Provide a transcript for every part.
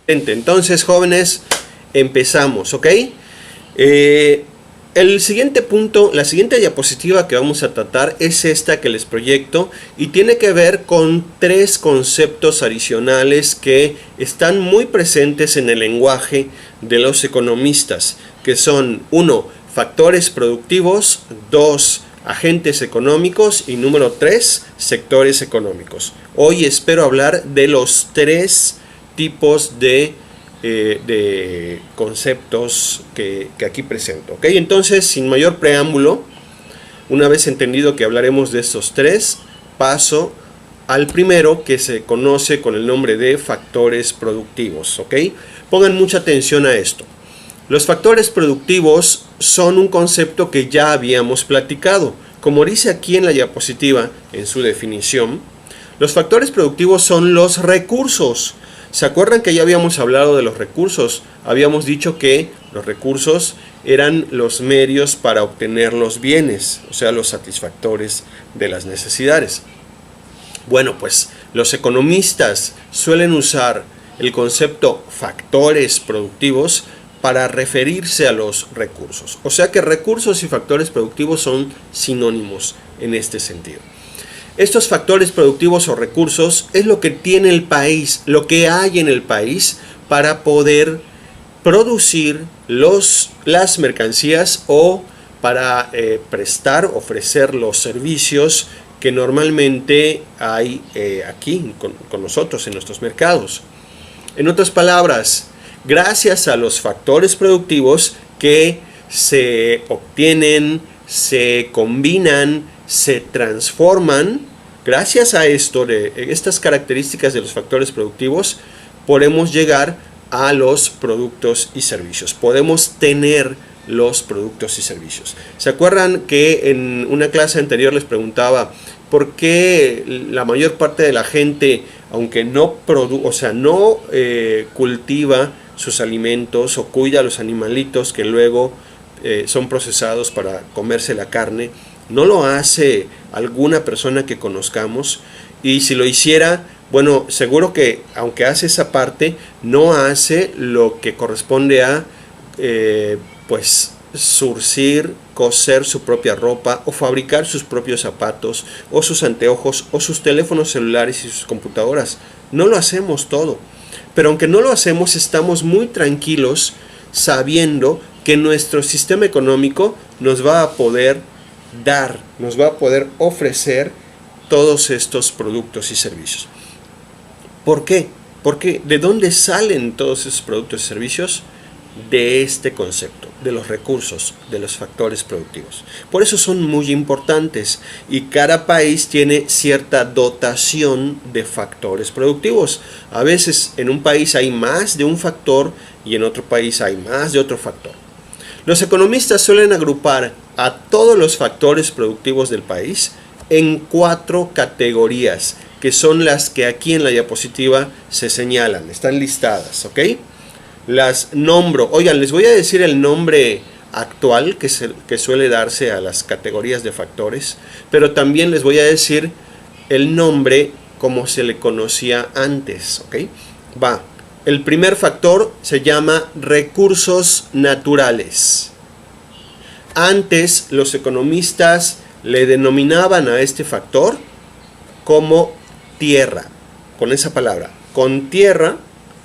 Entonces, jóvenes, empezamos, ¿ok? El siguiente punto, la siguiente diapositiva que vamos a tratar es esta que les proyecto y tiene que ver con tres conceptos adicionales que están muy presentes en el lenguaje de los economistas, que son 1, factores productivos, 2, agentes económicos y número 3, sectores económicos. Hoy espero hablar de los tres tipos de conceptos que aquí presento, ¿ok? Entonces, sin mayor preámbulo, una vez entendido que hablaremos de estos tres, paso al primero, que se conoce con el nombre de factores productivos, ¿ok? Pongan mucha atención a esto. Los factores productivos son un concepto que ya habíamos platicado. Como dice aquí en la diapositiva, en su definición, los factores productivos son los recursos. ¿Se acuerdan que ya habíamos hablado de los recursos? Habíamos dicho que los recursos eran los medios para obtener los bienes, o sea, los satisfactores de las necesidades. Bueno, pues los economistas suelen usar el concepto factores productivos para referirse a los recursos. O sea que recursos y factores productivos son sinónimos en este sentido. Estos factores productivos o recursos es lo que tiene el país, lo que hay en el país para poder producir las mercancías o para ofrecer los servicios que normalmente hay aquí con nosotros en nuestros mercados. En otras palabras, gracias a los factores productivos que se obtienen, se combinan, se transforman, gracias a estas características de los factores productivos, podemos llegar a los productos y servicios. Podemos tener los productos y servicios. ¿Se acuerdan que en una clase anterior les preguntaba por qué la mayor parte de la gente, aunque no cultiva sus alimentos o cuida a los animalitos que luego son procesados para comerse la carne, no lo hace alguna persona que conozcamos? Y si lo hiciera, bueno, seguro que aunque hace esa parte, no hace lo que corresponde a surcir, coser su propia ropa o fabricar sus propios zapatos o sus anteojos o sus teléfonos celulares y sus computadoras. No lo hacemos todo. Pero aunque no lo hacemos, estamos muy tranquilos sabiendo que nuestro sistema económico nos va a poder ofrecer todos estos productos y servicios. ¿Por qué? Porque ¿de dónde salen todos esos productos y servicios? De este concepto, de los recursos, de los factores productivos. Por eso son muy importantes y cada país tiene cierta dotación de factores productivos. A veces en un país hay más de un factor y en otro país hay más de otro factor. Los economistas suelen agrupar a todos los factores productivos del país en 4 categorías, que son las que aquí en la diapositiva se señalan, están listadas, ¿ok? Las nombro. Oigan, les voy a decir el nombre actual que suele darse a las categorías de factores, pero también les voy a decir el nombre como se le conocía antes, ¿ok? El primer factor se llama recursos naturales. Antes los economistas le denominaban a este factor como tierra, con esa palabra. Con tierra,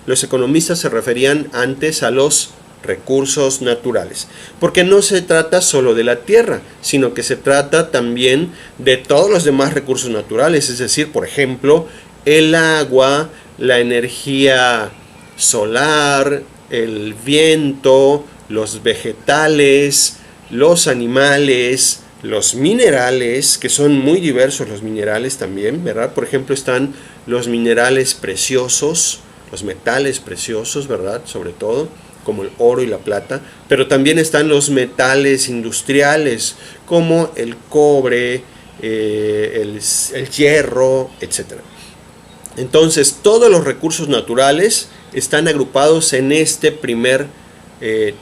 los economistas se referían antes a los recursos naturales, porque no se trata solo de la tierra, sino que se trata también de todos los demás recursos naturales, es decir, por ejemplo, el agua, la energía solar, el viento, los vegetales, los animales, los minerales, que son muy diversos los minerales también, ¿verdad? Por ejemplo, están los minerales preciosos, los metales preciosos, ¿verdad? Sobre todo, como el oro y la plata, pero también están los metales industriales, como el cobre, el hierro, etc. Entonces, todos los recursos naturales están agrupados en este primer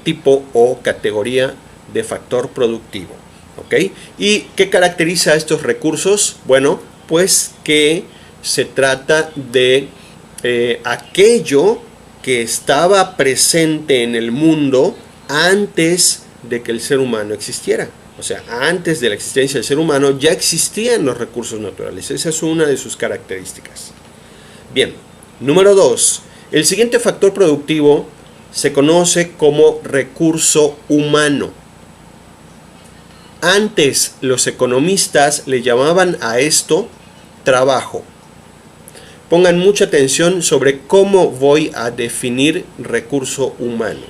tipo o categoría de factor productivo, ¿ok? ¿Y qué caracteriza a estos recursos? Bueno, pues que se trata de aquello que estaba presente en el mundo antes de que el ser humano existiera. O sea, antes de la existencia del ser humano ya existían los recursos naturales. Esa es una de sus características. Bien, número 2. El siguiente factor productivo se conoce como recurso humano. Antes los economistas le llamaban a esto trabajo. Pongan mucha atención sobre cómo voy a definir recurso humano.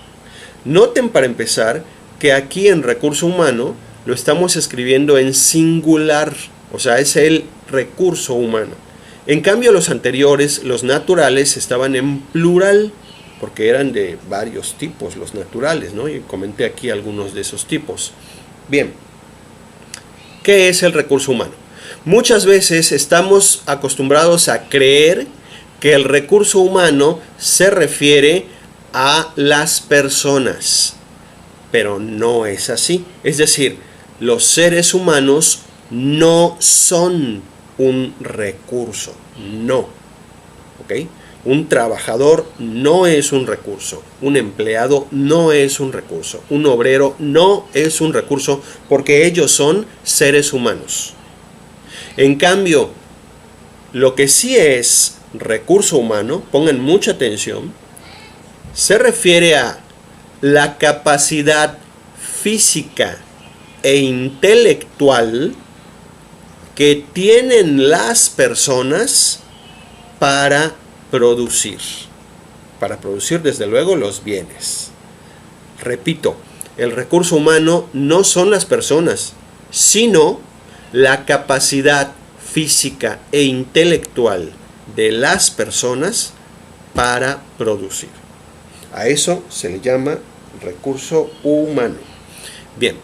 Noten para empezar que aquí en recurso humano lo estamos escribiendo en singular, o sea, es el recurso humano. En cambio, los anteriores, los naturales, estaban en plural, porque eran de varios tipos, los naturales, ¿no? Y comenté aquí algunos de esos tipos. Bien, ¿qué es el recurso humano? Muchas veces estamos acostumbrados a creer que el recurso humano se refiere a las personas, pero no es así. Es decir, los seres humanos no son un recurso, no. ¿Ok? Un trabajador no es un recurso, un empleado no es un recurso, un obrero no es un recurso, porque ellos son seres humanos. En cambio, lo que sí es recurso humano, pongan mucha atención, se refiere a la capacidad física e intelectual que tienen las personas para producir desde luego los bienes. Repito, el recurso humano no son las personas, sino la capacidad física e intelectual de las personas para producir. A eso se le llama recurso humano. Bien,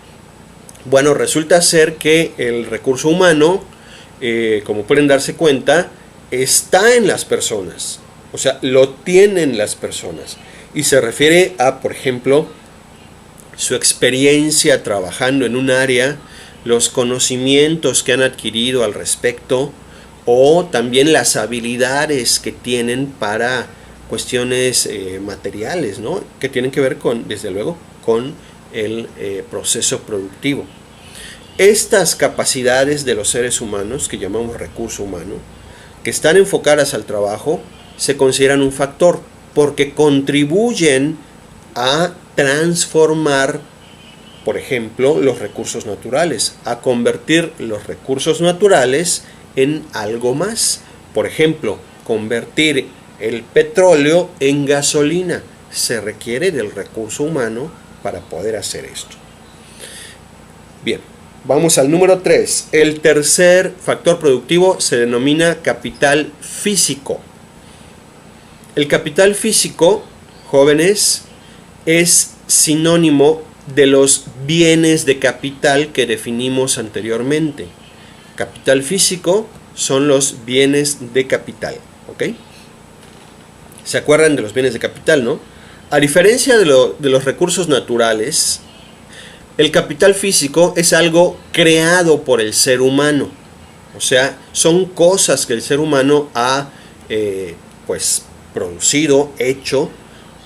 bueno, resulta ser que el recurso humano, como pueden darse cuenta, está en las personas, o sea, lo tienen las personas, y se refiere a, por ejemplo, su experiencia trabajando en un área, los conocimientos que han adquirido al respecto, o también las habilidades que tienen para cuestiones materiales, ¿no? Que tienen que ver con, desde luego, con el proceso productivo. Estas capacidades de los seres humanos, que llamamos recurso humano, que están enfocadas al trabajo, se consideran un factor porque contribuyen a transformar, por ejemplo, los recursos naturales, a convertir los recursos naturales en algo más. Por ejemplo, convertir el petróleo en gasolina. Se requiere del recurso humano para poder hacer esto. Bien, vamos al número 3. El tercer factor productivo se denomina capital físico. El capital físico, jóvenes, es sinónimo de los bienes de capital que definimos anteriormente. Capital físico son los bienes de capital, ¿ok? ¿Se acuerdan de los bienes de capital, no? A diferencia de los recursos naturales, el capital físico es algo creado por el ser humano. O sea, son cosas que el ser humano ha producido, hecho,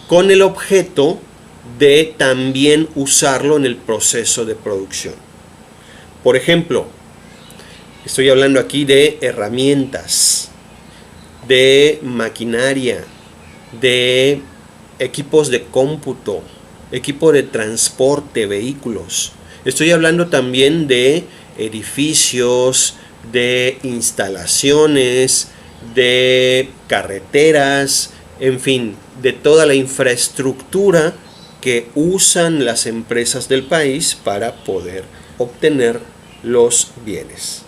con el objeto de también usarlo en el proceso de producción. Por ejemplo, estoy hablando aquí de herramientas, de maquinaria, de equipos de cómputo, equipo de transporte, vehículos. Estoy hablando también de edificios, de instalaciones, de carreteras, en fin, de toda la infraestructura que usan las empresas del país para poder obtener los bienes.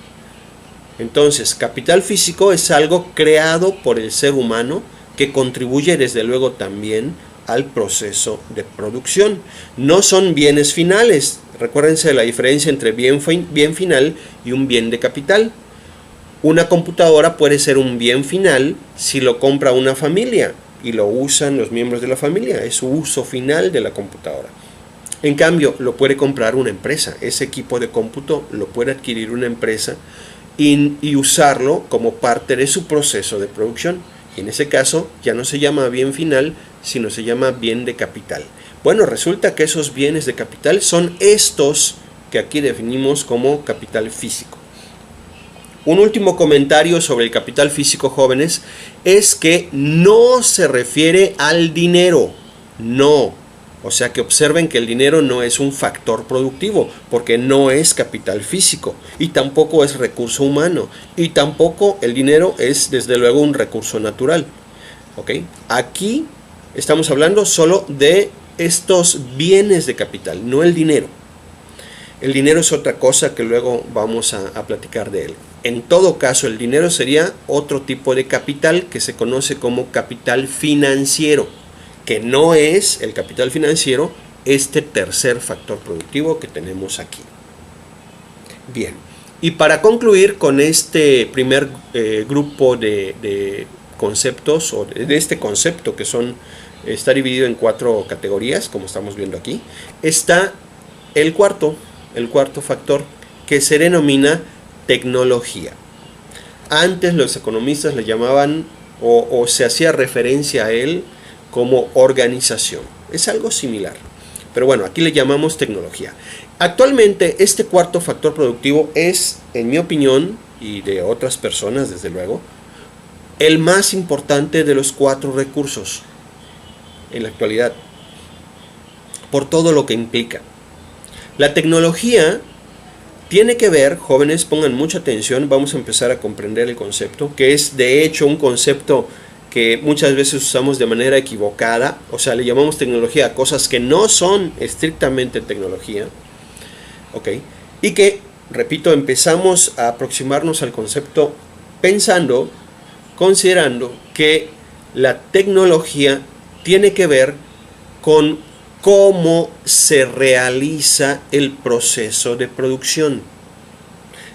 Entonces, capital físico es algo creado por el ser humano que contribuye desde luego también al proceso de producción. No son bienes finales. Recuérdense de la diferencia entre bien final y un bien de capital. Una computadora puede ser un bien final si lo compra una familia y lo usan los miembros de la familia. Es su uso final de la computadora. En cambio, lo puede comprar una empresa. Ese equipo de cómputo lo puede adquirir una empresa y usarlo como parte de su proceso de producción. Y en ese caso ya no se llama bien final, sino se llama bien de capital. Bueno, resulta que esos bienes de capital son estos que aquí definimos como capital físico. Un último comentario sobre el capital físico, jóvenes, es que no se refiere al dinero, no. O sea que observen que el dinero no es un factor productivo, porque no es capital físico, y tampoco es recurso humano, y tampoco el dinero es desde luego un recurso natural. ¿Ok? Aquí estamos hablando solo de estos bienes de capital, no el dinero. El dinero es otra cosa que luego vamos a platicar de él. En todo caso, el dinero sería otro tipo de capital que se conoce como capital financiero, que no es el capital financiero, este tercer factor productivo que tenemos aquí. Bien, y para concluir con este primer grupo de conceptos, o de este concepto que está dividido en 4 categorías, como estamos viendo aquí, está el cuarto factor, que se denomina tecnología. Antes los economistas le llamaban o se hacía referencia a él como organización. Es algo similar, pero bueno, aquí le llamamos tecnología. Actualmente este cuarto factor productivo es, en mi opinión, y de otras personas desde luego, el más importante de los 4 recursos en la actualidad, por todo lo que implica. La tecnología tiene que ver, jóvenes, pongan mucha atención, vamos a empezar a comprender el concepto, que es de hecho un concepto que muchas veces usamos de manera equivocada, o sea, le llamamos tecnología a cosas que no son estrictamente tecnología, ¿ok? Y que, repito, empezamos a aproximarnos al concepto considerando que la tecnología tiene que ver con cómo se realiza el proceso de producción.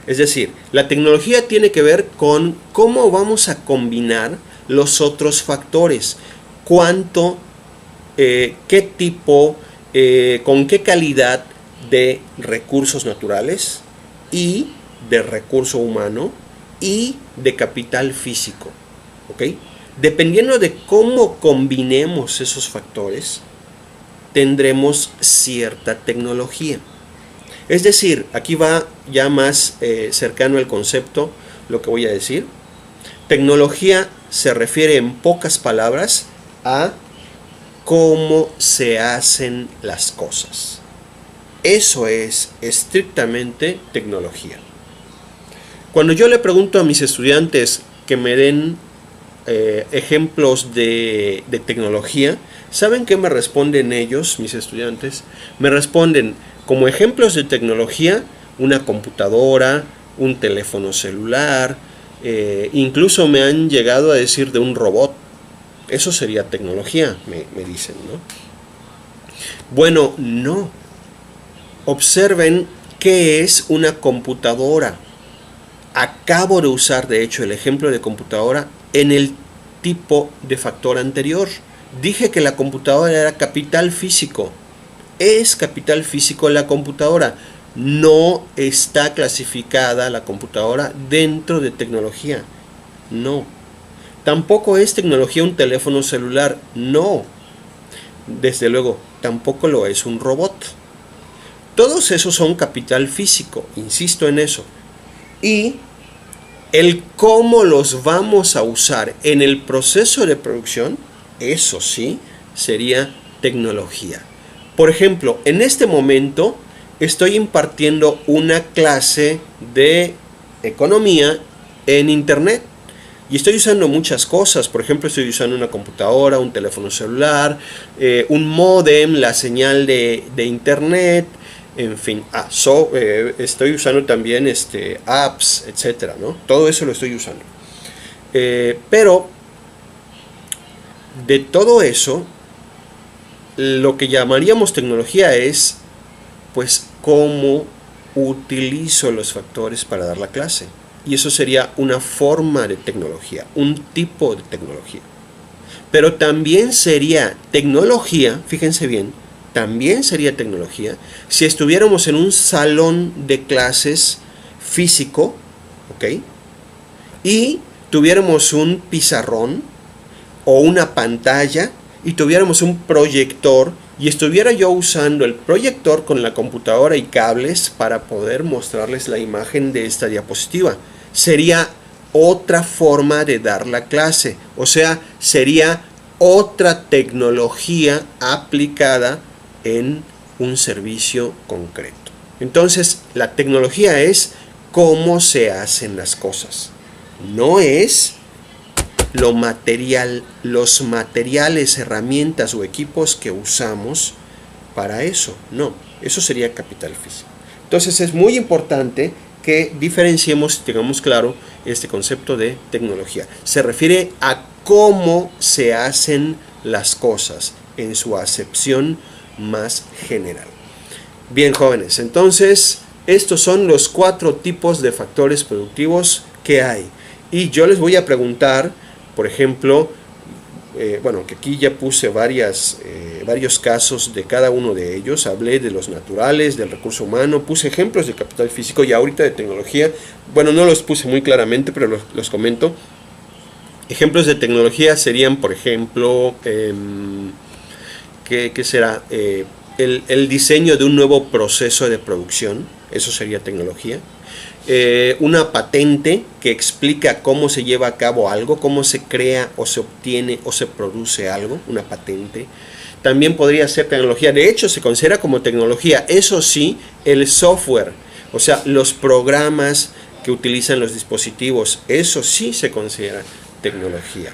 Es decir, la tecnología tiene que ver con cómo vamos a combinar los otros factores, cuánto, qué tipo, con qué calidad de recursos naturales y de recurso humano y de capital físico, ¿ok? Dependiendo de cómo combinemos esos factores, tendremos cierta tecnología. Es decir, aquí va ya más cercano al concepto lo que voy a decir. Tecnología se refiere en pocas palabras a cómo se hacen las cosas. Eso es estrictamente tecnología. Cuando yo le pregunto a mis estudiantes que me den ejemplos de tecnología, ¿saben qué me responden ellos, mis estudiantes? Me responden como ejemplos de tecnología una computadora, un teléfono celular, incluso me han llegado a decir de un robot. Eso sería tecnología, me dicen, ¿no? Bueno, no. Observen qué es una computadora. Acabo de usar, de hecho, el ejemplo de computadora en el tipo de factor anterior. Dije que la computadora era capital físico. Es capital físico la computadora. No está clasificada la computadora dentro de tecnología. No. Tampoco es tecnología un teléfono celular. No. Desde luego, tampoco lo es un robot. Todos esos son capital físico. Insisto en eso. Y el cómo los vamos a usar en el proceso de producción, eso sí, sería tecnología. Por ejemplo, en este momento estoy impartiendo una clase de economía en internet y estoy usando muchas cosas. Por ejemplo, estoy usando una computadora, un teléfono celular, un módem, la señal de internet, en fin, estoy usando también apps, etcétera, ¿no? Todo eso lo estoy usando. Pero de todo eso, lo que llamaríamos tecnología es, pues, cómo utilizo los factores para dar la clase. Y eso sería una forma de tecnología, un tipo de tecnología. Pero también sería tecnología, fíjense bien, también sería tecnología si estuviéramos en un salón de clases físico, ¿ok? Y tuviéramos un pizarrón o una pantalla y tuviéramos un proyector y estuviera yo usando el proyector con la computadora y cables para poder mostrarles la imagen de esta diapositiva. Sería otra forma de dar la clase, o sea, sería otra tecnología aplicada en un servicio concreto. Entonces, la tecnología es cómo se hacen las cosas, no es lo material, los materiales, herramientas o equipos que usamos para eso. No, eso sería capital físico. Entonces es muy importante que diferenciemos y tengamos claro este concepto de tecnología. Se refiere a cómo se hacen las cosas en su acepción más general. Bien, jóvenes, entonces estos son los 4 tipos de factores productivos que hay. Y yo les voy a preguntar, por ejemplo, bueno, que aquí ya puse varios casos de cada uno de ellos. Hablé de los naturales, del recurso humano, puse ejemplos de capital físico y ahorita de tecnología. Bueno, no los puse muy claramente, pero los comento. Ejemplos de tecnología serían, por ejemplo, ¿qué será? El diseño de un nuevo proceso de producción, eso sería tecnología. Una patente que explica cómo se lleva a cabo algo, cómo se crea o se obtiene o se produce algo, una patente. También podría ser tecnología, de hecho se considera como tecnología, eso sí, el software, o sea, los programas que utilizan los dispositivos, eso sí se considera tecnología.